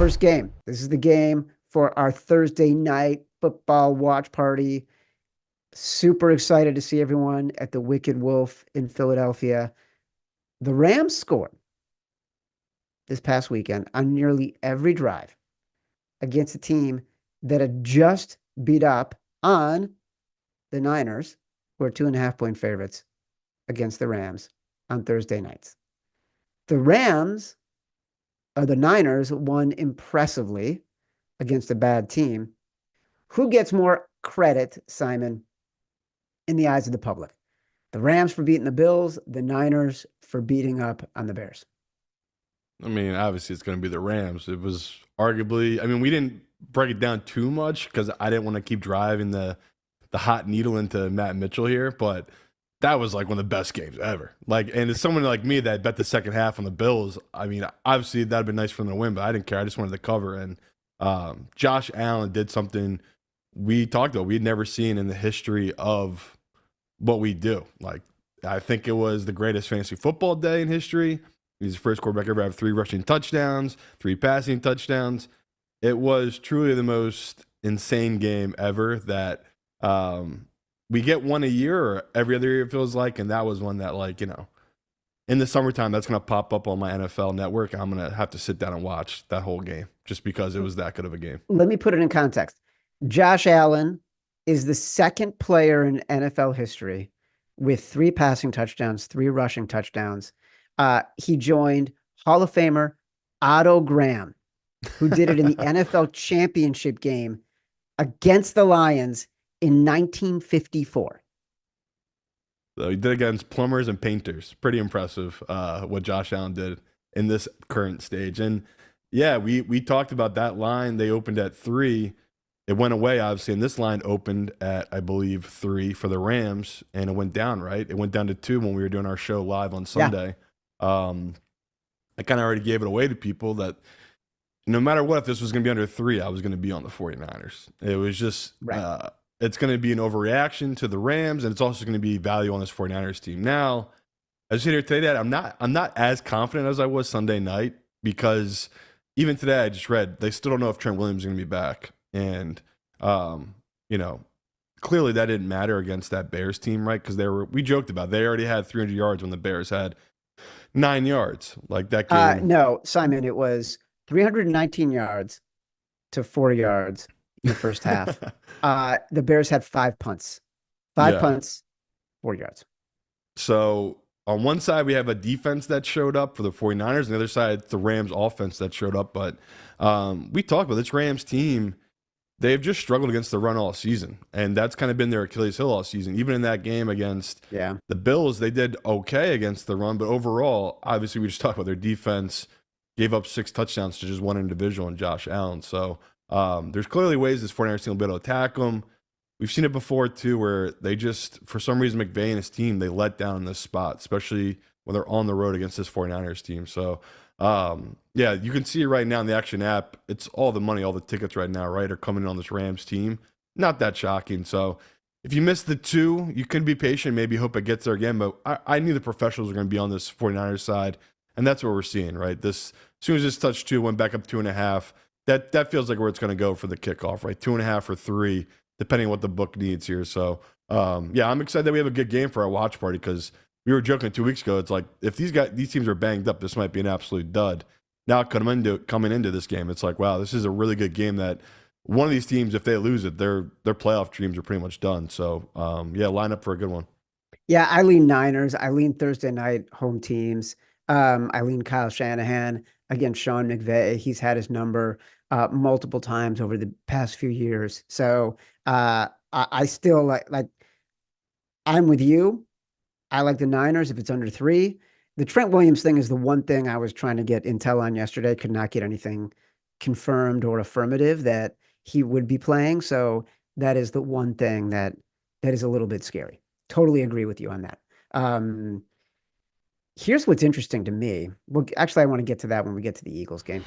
first game. This is the game for our Thursday night football watch party. Super excited to see everyone at the Wicked Wolf in Philadelphia. The Rams scored this past weekend on nearly every drive against a team that had just beat up on the Niners, who are 2.5-point favorites against the Rams on Thursday nights. The Niners won impressively against a bad team. Who gets more credit, Simon, in the eyes of the public? The Rams for beating the Bills, the Niners for beating up on the Bears. I mean, obviously it's going to be the Rams. It was arguably, I mean, we didn't break it down too much because I didn't want to keep driving the hot needle into Matt Mitchell here, but that was like one of the best games ever. Like, and as someone like me that bet the second half on the Bills, I mean, obviously that'd been nice for them to win, but I didn't care. I just wanted to cover. And Josh Allen did something we talked about we'd never seen in the history of what we do. Like, I think it was the greatest fantasy football day in history. He's the first quarterback ever to have 3 rushing touchdowns, 3 passing touchdowns. It was truly the most insane game ever that we get one a year or every other year, it feels like. And that was one that, like, you know, in the summertime, that's going to pop up on my NFL network. I'm going to have to sit down and watch that whole game just because it was that good of a game. Let me put it in context. Josh Allen is the second player in NFL history with 3 passing touchdowns, 3 rushing touchdowns. He joined Hall of Famer Otto Graham, who did it in the NFL championship game against the Lions in 1954. So he did against plumbers and painters. Pretty impressive what Josh Allen did in this current stage. And yeah, we talked about that line. They opened at 3. It went away, obviously, and this line opened at, I believe, 3 for the Rams, and it went down, right? It went down to 2 when we were doing our show live on Sunday. Yeah. I kind of already gave it away to people that no matter what, if this was going to be under 3, I was going to be on the 49ers. It was just, right. It's going to be an overreaction to the Rams, and it's also going to be value on this 49ers team. Now, I sit here today that I'm not as confident as I was Sunday night because even today I just read they still don't know if Trent Williams is going to be back. And, you know, clearly that didn't matter against that Bears team, right? Because we joked about they already had 300 yards when the Bears had 9 yards. Like that game. No, Simon, it was 319 yards to 4 yards in the first half. The Bears had 5 punts. 5 punts, 4 yards. So on one side, we have a defense that showed up for the 49ers. On the other side, it's the Rams offense that showed up. But we talked about this Rams team. They've just struggled against the run all season, and that's kind of been their Achilles heel all season. Even in that game against the Bills, they did okay against the run, but overall, obviously, we just talked about their defense gave up 6 touchdowns to just one individual in Josh Allen. So there's clearly ways this 49ers team will be able to attack them. We've seen it before, too, where they just, for some reason, McVay and his team, they let down in this spot, especially when they're on the road against this 49ers team. So, yeah, you can see it right now in the Action app. It's all the money, all the tickets right now, right, are coming in on this Rams team. Not that shocking. So if you missed the 2, you can be patient, maybe hope it gets there again. But I knew the professionals were going to be on this 49ers side, and that's what we're seeing, right? As soon as this touched 2, went back up 2.5, that feels like where it's going to go for the kickoff, right? 2.5 or 3, depending on what the book needs here. So, yeah, I'm excited that we have a good game for our watch party because we were joking 2 weeks ago. It's like if these teams are banged up, this might be an absolute dud. Now coming into this game, it's like, wow, this is a really good game that one of these teams, if they lose it, their playoff dreams are pretty much done. So, yeah, line up for a good one. Yeah, I lean Niners. I lean Thursday night home teams. I lean Kyle Shanahan against Sean McVay. He's had his number multiple times over the past few years. So I still like I'm with you. I like the Niners if it's under 3. The Trent Williams thing is the one thing I was trying to get intel on yesterday. Could not get anything confirmed or affirmative that he would be playing. So that is the one thing that is a little bit scary. Totally agree with you on that. Here's what's interesting to me. Well, actually, I want to get to that when we get to the Eagles game.